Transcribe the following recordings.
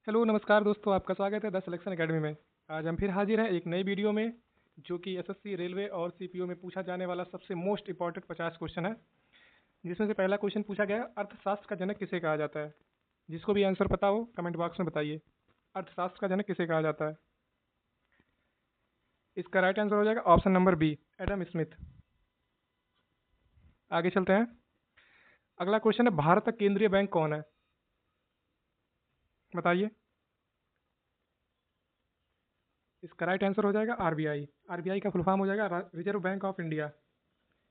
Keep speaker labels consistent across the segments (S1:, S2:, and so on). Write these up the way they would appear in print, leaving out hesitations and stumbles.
S1: Hello नमस्कार दोस्तों, आपका स्वागत है द सिलेक्शन एकेडमी में। आज हम फिर हाजिर हैं एक नई वीडियो में, जो कि एसएससी, रेलवे और सीपीओ में पूछा जाने वाला सबसे मोस्ट इंपॉर्टेंट 50 क्वेश्चन है। जिसमें से पहला क्वेश्चन पूछा गया है, अर्थशास्त्र का जनक किसे कहा जाता है। जिसको भी आंसर पता हो कमेंट बॉक्स में बताइए, अर्थशास्त्र का जनक किसे कहा जाता है। इसका राइट आंसर हो जाएगा option number B, Adam Smith. आगे चलते हैं। अगला क्वेश्चन है, भारत का केंद्रीय बैंक कौन है, बताइए। इसका राइट आंसर हो जाएगा आरबीआई। आरबीआई का फुल फॉर्म हो जाएगा रिजर्व बैंक ऑफ इंडिया।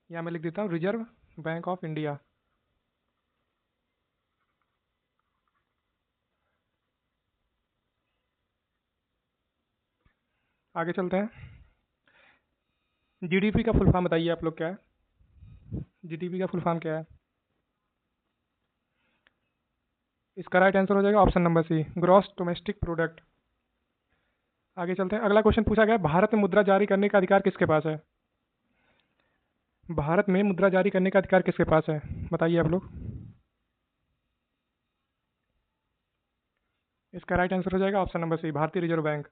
S1: यहाँ मैं लिख देता हूँ, रिजर्व बैंक ऑफ इंडिया। आगे चलते हैं। जीडीपी का फुल फॉर्म बताइए आप लोग, क्या है जीडीपी का फुल फॉर्म, क्या है। इसका राइट आंसर हो जाएगा option number C, gross domestic product. आगे चलते हैं। अगला क्वेश्चन पूछा गया है, भारत में मुद्रा जारी करने का अधिकार किसके पास है। भारत में मुद्रा जारी करने का अधिकार किसके पास है, बताइए आप लोग। इसका राइट आंसर हो जाएगा ऑप्शन नंबर सी, भारतीय रिजर्व बैंक।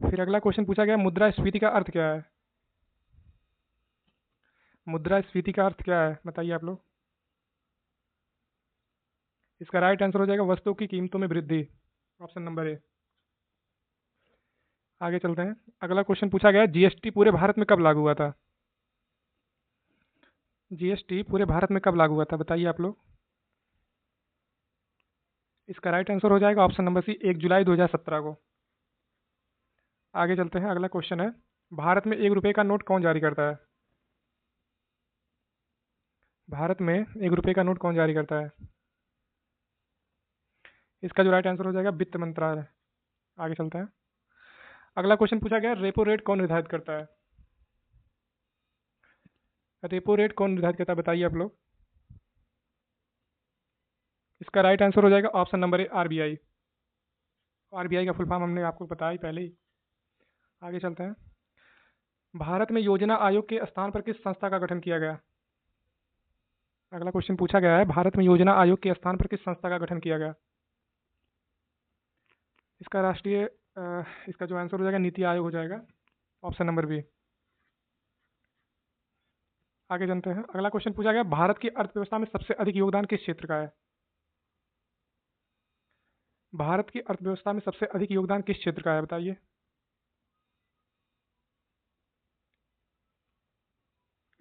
S1: फिर अगला क्वेश्चन पूछा गया, मुद्रास्फीति का अर्थ क्या है। मुद्रास्फीति का अर्थ क्या है, बताइए आप लोग। इसका राइट आंसर हो जाएगा वस्तुओं की कीमतों में वृद्धि, ऑप्शन नंबर ए। आगे चलते हैं। अगला क्वेश्चन पूछा गया, जीएसटी पूरे भारत में कब लागू हुआ था। जीएसटी पूरे भारत में कब लागू हुआ था, बताइए आप लोग। इसका राइट आंसर हो जाएगा ऑप्शन नंबर सी, 1 जुलाई 2017 को। आगे चलते हैं। अगला क्वेश्चन है, भारत में 1 रुपये का नोट कौन जारी करता है। भारत में 1 रुपये का नोट कौन जारी करता है। इसका जो राइट आंसर हो जाएगा, वित्त मंत्रालय। आगे चलते हैं। अगला क्वेश्चन पूछा गया, रेपो रेट कौन निर्धारित करता है। रेपो रेट कौन निर्धारित करता है, बताइए आप लोग। इसका राइट आंसर हो जाएगा ऑप्शन नंबर ए, आरबीआई। आरबीआई का फुल फॉर्म हमने आपको बताया ही पहले ही। आगे चलते हैं। भारत में योजना आयोग के स्थान पर किस संस्था का गठन किया गया। अगला क्वेश्चन पूछा गया है, भारत में योजना आयोग के स्थान पर किस संस्था का गठन किया गया। इसका राष्ट्रीय इसका जो आंसर हो जाएगा, नीति आयोग हो जाएगा, ऑप्शन नंबर बी। आगे चलते हैं। अगला क्वेश्चन पूछा गया, भारत की अर्थव्यवस्था में सबसे अधिक योगदान किस क्षेत्र का है। भारत की अर्थव्यवस्था में सबसे अधिक योगदान किस क्षेत्र का है, बताइए।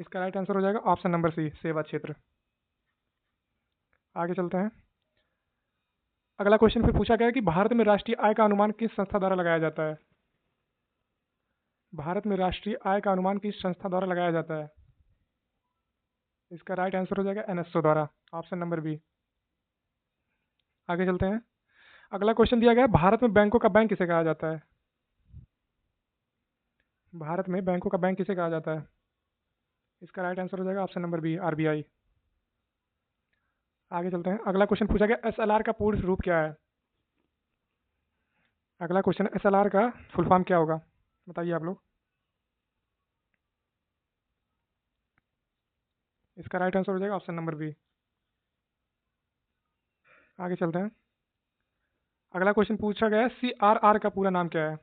S1: इसका राइट आंसर हो जाएगा ऑप्शन नंबर सी, सेवा क्षेत्र। आगे चलते हैं। अगला क्वेश्चन फिर पूछा गया कि भारत में राष्ट्रीय आय का अनुमान किस संस्था द्वारा लगाया जाता है। भारत में राष्ट्रीय आय का अनुमान किस संस्था द्वारा लगाया जाता है। इसका राइट आंसर हो जाएगा एनएसओ द्वारा, ऑप्शन नंबर बी। आगे चलते हैं। अगला क्वेश्चन दिया गया है, भारत में बैंकों का बैंक किसे कहा जाता है। भारत में बैंकों का बैंक किसे कहा जाता है। इसका राइट आंसर हो जाएगा ऑप्शन नंबर बी, आरबीआई। आगे चलते हैं। अगला क्वेश्चन पूछा गया, एसएलआर का पूर्ण रूप क्या है। अगला क्वेश्चन, एसएलआर का फुल फॉर्म क्या होगा, बताइए आप लोग। इसका राइट आंसर हो जाएगा ऑप्शन नंबर बी। आगे चलते हैं। अगला क्वेश्चन पूछा गया है, सीआरआर का पूरा नाम क्या है।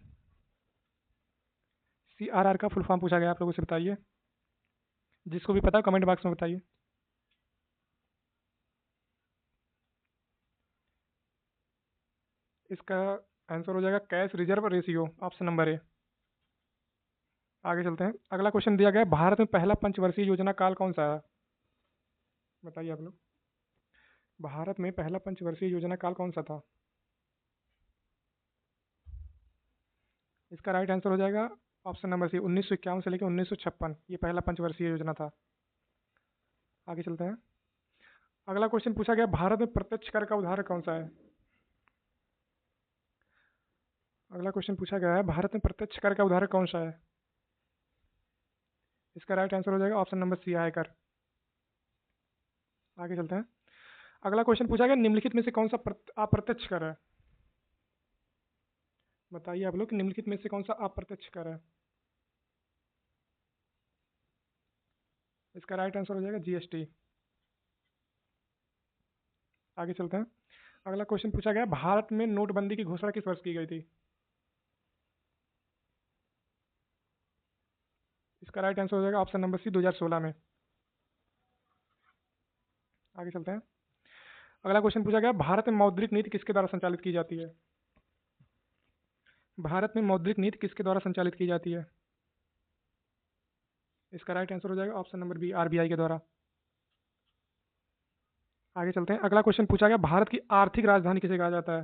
S1: सीआरआर का फुल फॉर्म पूछा गया, आप लोगों से बताइए। जिसको भी पता है कमेंट बॉक्स में बताइए। इसका आंसर हो जाएगा cash reserve ratio, option number ए। आगे चलते हैं। अगला क्वेश्चन दिया गया है, भारत में पहला पंचवर्षीय योजना काल कौन सा है, बताइए आप लोग। भारत में पहला पंचवर्षीय योजना काल कौन सा था। इसका राइट आंसर हो जाएगा ऑप्शन नंबर सी, 1951 से लेकर 1956, ये पहला पंचवर्षीय योजना था। आगे चलते हैं। अगला क्वेश्चन पूछा गया, भारत में प्रत्यक्ष कर का उदाहरण कौन सा है। अगला क्वेश्चन पूछा गया है, भारत में प्रत्यक्ष कर का उदाहरण कौन सा है। इसका राइट आंसर हो जाएगा ऑप्शन नंबर सी, आयकर। आगे चलते हैं। अगला क्वेश्चन पूछा गया, निम्नलिखित में से कौन सा अप्रत्यक्ष कर है। बताइए आप लोग कि निम्नलिखित में से कौन सा अप्रत्यक्ष कर है। इसका राइट आंसर हो जाएगा जीएसटी। आगे चलते हैं। अगला क्वेश्चन पूछा गया, भारत में नोटबंदी की घोषणा किस वर्ष की गई थी? इसका राइट आंसर हो जाएगा ऑप्शन नंबर सी, 2016 में। आगे चलते हैं। अगला क्वेश्चन पूछा गया, भारत में मौद्रिक नीति किसके द्वारा संचालित की जाती है? भारत में मौद्रिक नीति किसके द्वारा संचालित की जाती है? इसका राइट आंसर हो जाएगा ऑप्शन नंबर बी, आरबीआई के द्वारा। आगे चलते हैं। अगला क्वेश्चन पूछा गया, भारत की आर्थिक राजधानी किसे कहा जाता है?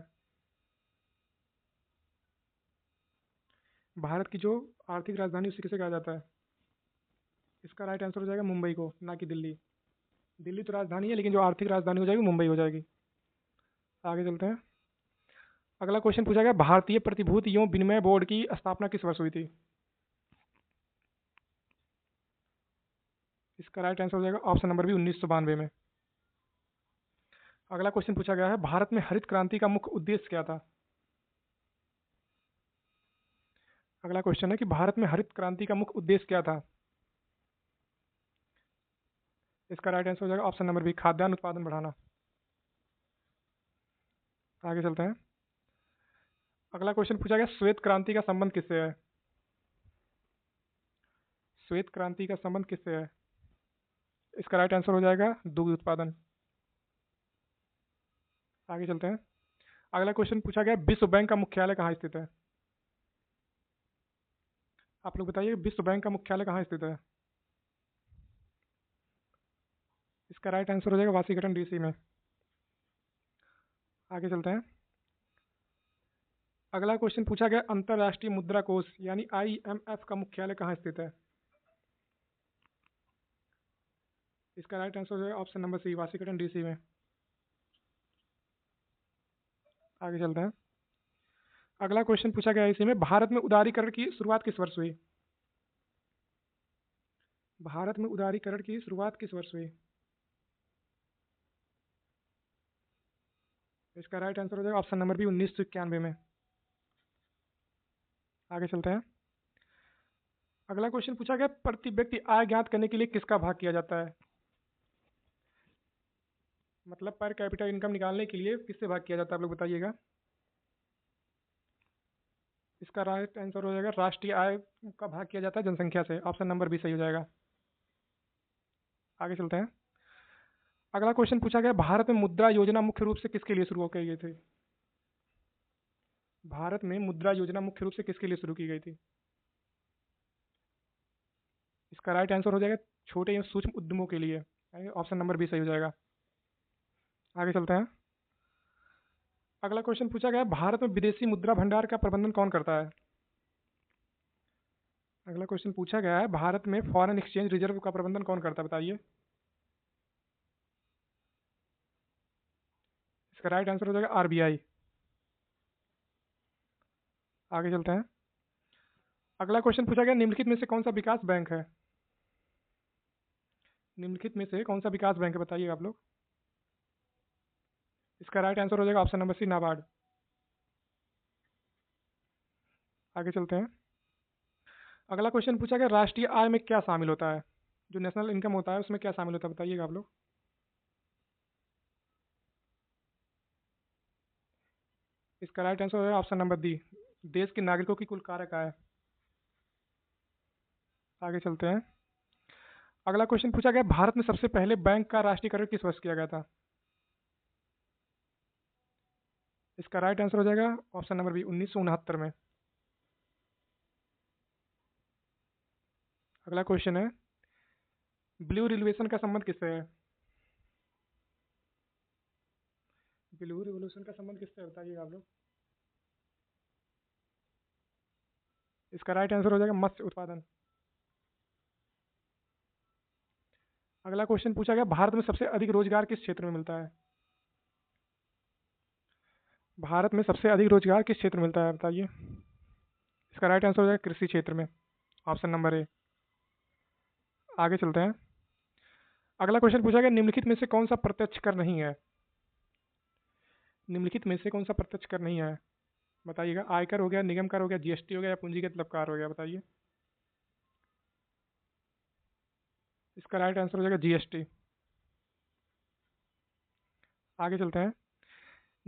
S1: भारत की जो आर्थिक राजधानी उसे किसे कहा जाता है? इसका राइट आंसर हो जाएगा मुंबई को, ना कि दिल्ली। दिल्ली तो राजधानी है, लेकिन जो आर्थिक राजधानी हो जाएगी मुंबई हो जाएगी। आगे चलते हैं। अगला क्वेश्चन पूछा गया, भारतीय प्रतिभूति एवं विनिमय बोर्ड की स्थापना किस वर्ष हुई थी? इसका राइट आंसर हो जाएगा ऑप्शन नंबर बी, 1992 में। अगला क्वेश्चन पूछा गया है, भारत में हरित क्रांति का मुख्य उद्देश्य क्या था? अगला क्वेश्चन है कि भारत में हरित क्रांति का मुख्य उद्देश्य क्या था? इसका राइट आंसर हो जाएगा ऑप्शन नंबर बी, खाद्यान्न उत्पादन बढ़ाना। आगे चलते हैं। अगला क्वेश्चन पूछा गया, श्वेत क्रांति का संबंध किससे है? श्वेत क्रांति का संबंध किससे है? इसका राइट आंसर हो जाएगा दुग्ध उत्पादन। आगे चलते हैं। अगला क्वेश्चन पूछा गया, विश्व बैंक का मुख्यालय कहाँ स्थित है? आप लोग बताइए, विश्व बैंक का मुख्यालय कहाँ स्थित है? इसका राइट आंसर हो जाएगा वाशिंगटन डीसी में। आगे चलते हैं। अगला क्वेश्चन पूछा गया, अंतर्राष्ट्रीय मुद्रा कोष यानी आईएमएफ का मुख्यालय कहाँ स्थित है? इसका राइट आंसर हो जाएगा option number C, Washington DC में। आगे चलते हैं। अगला क्वेश्चन पूछा गया इसी में, भारत में उदारीकरण की शुरुआत किस वर्ष हुई? भारत में उदारीकरण की शुरुआत किस वर्ष हुई? इसका राइट आंसर हो जाएगा ऑप्शन नंबर बी, 1991 में। आगे चलते हैं। अगला क्वेश्चन पूछा गया, प्रति व्यक्ति आय ज्ञात करने के लिए किसका भाग किया जाता है? मतलब पर कैपिटा इनकम निकालने के लिए किससे भाग किया जाता है, आप लोग बताइएगा। इसका राइट आंसर हो जाएगा राष्ट्रीय आय का भाग किया जाता है जनसंख्या से। ऑप्शन नंबर बी सही हो जाएगा। आगे चलते हैं। अगला क्वेश्चन पूछा गया, भारत में मुद्रा योजना मुख्य रूप से किसके लिए शुरू की गई थी? भारत में मुद्रा योजना मुख्य रूप से किसके लिए शुरू की गई थी? इसका राइट आंसर हो जाएगा छोटे एवं सूक्ष्म उद्यमों के लिए। ऑप्शन नंबर बी सही हो जाएगा। आगे चलते हैं। अगला क्वेश्चन पूछा गया, भारत में विदेशी मुद्रा भंडार का प्रबंधन कौन करता है? अगला क्वेश्चन पूछा गया है, भारत में फॉरेन एक्सचेंज रिजर्व का प्रबंधन कौन करता है, बताइए। इसका राइट आंसर हो जाएगा आरबीआई। आगे चलते हैं। अगला क्वेश्चन पूछा गया, निम्नलिखित में से कौन सा विकास बैंक है? निम्नलिखित में से कौन सा विकास बैंक है, बताइए आप लोग। इसका राइट आंसर हो जाएगा ऑप्शन नंबर सी, नाबार्ड। आगे चलते हैं। अगला क्वेश्चन पूछा गया, राष्ट्रीय आय में क्या शामिल होता है? जो नेशनल इनकम होता है उसमें क्या शामिल होता है, बताइएगा आप लोग। इसका राइट आंसर हो जाएगा ऑप्शन नंबर डी, देश के नागरिकों की कुल कारक आय। आगे चलते हैं। अगला क्वेश्चन पूछा गया, भारत में सबसे पहले बैंक का राष्ट्रीयकरण किस वर्ष किया गया था? इसका राइट आंसर हो जाएगा ऑप्शन नंबर बी, 1969 में। अगला क्वेश्चन है, ब्लू रिवोल्यूशन का संबंध किससे है? ब्लू रिवोल्यूशन का संबंध किससे है, बताइएगा आप लोग। इसका राइट आंसर हो जाएगा मत्स्य उत्पादन। अगला क्वेश्चन पूछा गया, भारत में सबसे अधिक रोजगार किस क्षेत्र में मिलता है? भारत में सबसे अधिक रोजगार किस क्षेत्र में मिलता है, बताइए। इसका राइट आंसर हो जाएगा कृषि क्षेत्र में। ऑप्शन नंबर ए। आगे चलते हैं। अगला क्वेश्चन पूछा गया, निम्नलिखित में से कौन सा प्रत्यक्ष कर नहीं है? निम्नलिखित में से कौन सा प्रत्यक्ष कर नहीं है, बताइएगा। आयकर हो गया, निगम कर हो गया, जीएसटी हो गया या पूंजीगत लाभकार हो गया, बताइए। इसका राइट आंसर हो जाएगा जीएसटी। आगे चलते हैं।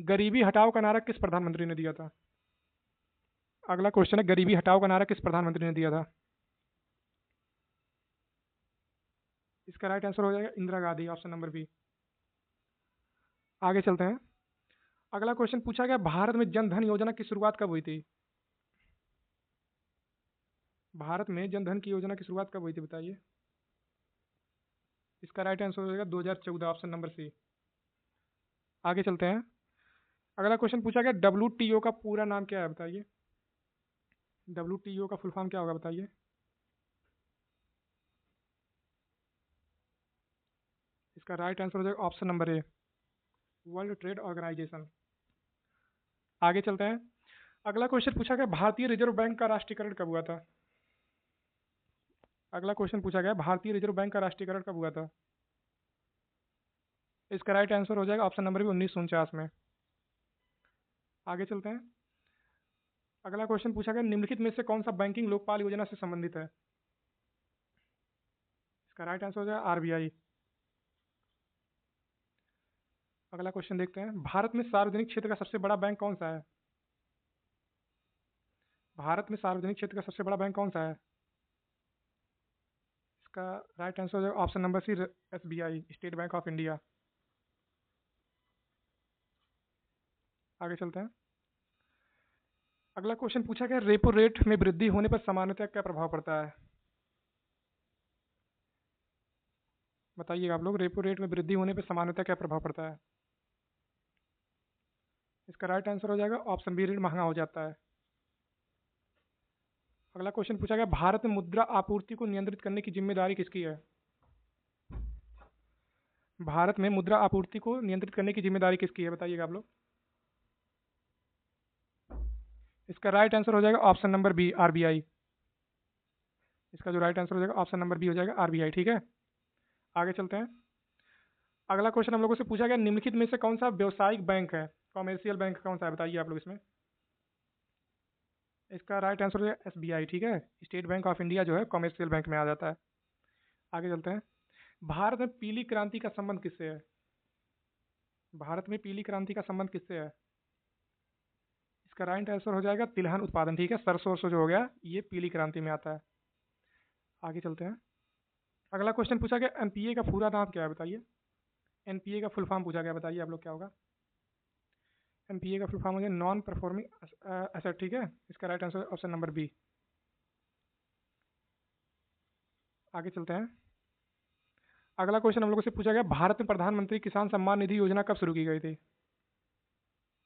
S1: गरीबी हटाओ का नारा किस प्रधानमंत्री ने दिया था? अगला क्वेश्चन है, गरीबी हटाओ का नारा किस प्रधानमंत्री ने दिया था? इसका राइट आंसर हो जाएगा Indira Gandhi, option number B. आगे चलते हैं। अगला क्वेश्चन पूछा गया, भारत में जन धन योजना की शुरुआत कब हुई थी? भारत में जन धन की योजना की शुरुआत कब हुई थी, बताइए। इसका राइट आंसर हो जाएगा 2014, ऑप्शन नंबर सी। आगे चलते हैं। अगला क्वेश्चन पूछा गया, WTO का पूरा नाम क्या है, बताइए। WTO का फुल फॉर्म क्या होगा, बताइए। इसका राइट आंसर हो जाएगा option number A, World Trade Organization. आगे चलते हैं। अगला क्वेश्चन पूछा गया, भारतीय रिजर्व बैंक का राष्ट्रीयकरण कब हुआ था? अगला क्वेश्चन पूछा गया, भारतीय रिजर्व बैंक का राष्ट्रीयकरण कब हुआ था? इसका राइट आंसर हो जाएगा ऑप्शन नंबर बी, 1949 में। आगे चलते हैं। अगला क्वेश्चन पूछा गया, निम्नलिखित में से कौन सा बैंकिंग लोकपाल योजना से संबंधित है? इसका राइट आंसर हो जाएगा आरबीआई। अगला क्वेश्चन देखते हैं, भारत में सार्वजनिक क्षेत्र का सबसे बड़ा बैंक कौन सा है? भारत में सार्वजनिक क्षेत्र का सबसे बड़ा बैंक कौन सा है? इसका राइट आंसर हो जाएगा option number C, SBI, State Bank of India. आगे चलते हैं। अगला क्वेश्चन पूछा गया, रेपो रेट में वृद्धि होने पर सामान्यतः क्या प्रभाव पड़ता है? बताइएगा आप लोग, रेपो रेट में वृद्धि होने पर सामान्यतः क्या प्रभाव पड़ता है? इसका राइट आंसर हो जाएगा ऑप्शन बी, ऋण महंगा हो जाता है। अगला क्वेश्चन पूछा गया, भारत में मुद्रा आपूर्ति को नियंत्रित करने की जिम्मेदारी किसकी है? भारत में मुद्रा आपूर्ति को नियंत्रित करने की जिम्मेदारी किसकी है, बताइएगा आप लोग। इसका राइट आंसर हो जाएगा ऑप्शन नंबर बी, आरबीआई। इसका जो राइट आंसर हो जाएगा ऑप्शन नंबर बी हो जाएगा आरबीआई, ठीक है। आगे चलते हैं। अगला क्वेश्चन हम लोगों से पूछा गया, निम्नलिखित में से कौन सा व्यवसायिक बैंक है, कॉमर्शियल बैंक कौन सा है, बताइए आप लोग इसमें। इसका राइट आंसर हो जाएगा एसबीआई, ठीक है। स्टेट बैंक ऑफ इंडिया जो है कॉमर्शियल बैंक में आ जाता है। आगे चलते हैं। भारत में पीली क्रांति का संबंध किससे है? भारत में पीली क्रांति का संबंध किससे है? इसका राइट आंसर हो जाएगा तिलहन उत्पादन, ठीक है। सरसों जो हो गया ये पीली क्रांति में आता है। आगे चलते हैं। अगला क्वेश्चन पूछा गया, एनपीए का पूरा नाम क्या है, बताइए। एनपीए का फुल फॉर्म पूछा गया, बताइए आप लोग क्या होगा। एनपीए का फुल फॉर्म हो जाए नॉन परफॉर्मिंग एसेट, ठीक है। इसका right answer option number B. आगे चलते हैं। अगला क्वेश्चन हम लोगों से पूछा गया, भारत में प्रधानमंत्री किसान सम्मान निधि योजना कब शुरू की गई थी?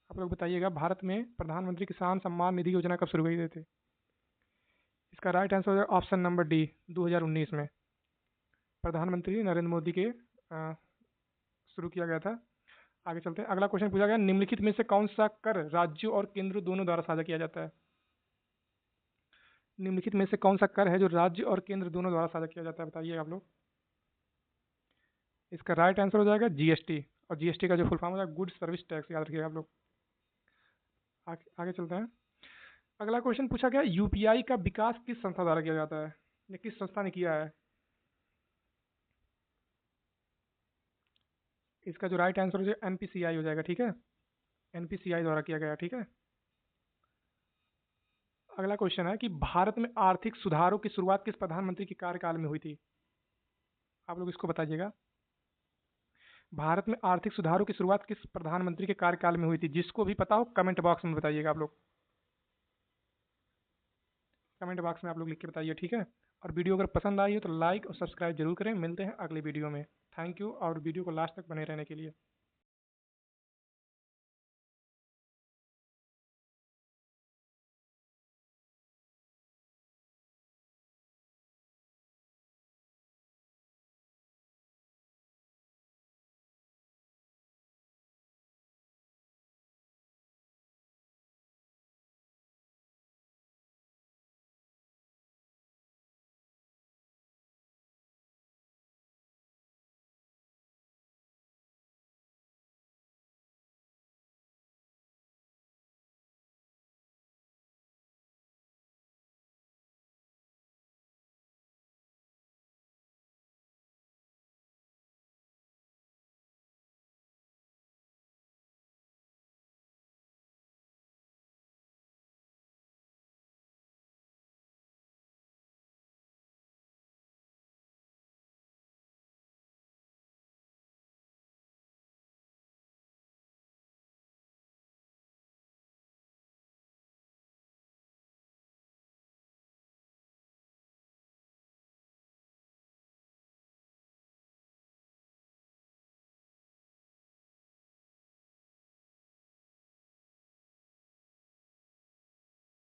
S1: आप लोग बताइएगा, भारत में प्रधानमंत्री किसान सम्मान निधि योजना कब शुरू की गई थी? इसका राइट आंसर हो जाएगा ऑप्शन नंबर डी, 2019 में प्रधानमंत्री नरेंद्र मोदी के शुरू किया गया था। आगे चलते हैं। अगला क्वेश्चन पूछा गया, निम्नलिखित में से कौन सा कर राज्यों और केंद्र दोनों द्वारा साझा किया जाता है? निम्नलिखित में से कौन सा कर है जो राज्य और केंद्र दोनों द्वारा साझा किया जाता है, बताइए आप लोग। इसका राइट आंसर हो जाएगा जीएसटी, और जीएसटी का जो फुल फॉर्म हो जाएगा गुड्स सर्विस टैक्स, याद रखिएगा आप लोग। आगे चलते हैं। अगला क्वेश्चन पूछा गया, यूपीआई का विकास किस संस्था द्वारा किया जाता है, या किस संस्था ने किया है? इसका जो राइट आंसर हो जाएगा एनपीसीआई हो जाएगा, ठीक है। एनपीसीआई द्वारा किया गया, ठीक है। अगला क्वेश्चन है कि भारत में आर्थिक सुधारों की शुरुआत किस प्रधानमंत्री के कार्यकाल में हुई थी? आप लोग इसको बताइएगा। भारत में आर्थिक सुधारों की शुरुआत किस प्रधानमंत्री के कार्यकाल में हुई थी? जिसको भी पता हो कमेंट बॉक्स में बताइएगा आप लोग। कमेंट बॉक्स में आप लोग लिख के बताइए, ठीक है। और वीडियो अगर पसंद आई हो तो लाइक और सब्सक्राइब जरूर करें। मिलते हैं अगले वीडियो में। थैंक यू, और वीडियो को लास्ट तक बने रहने के लिए।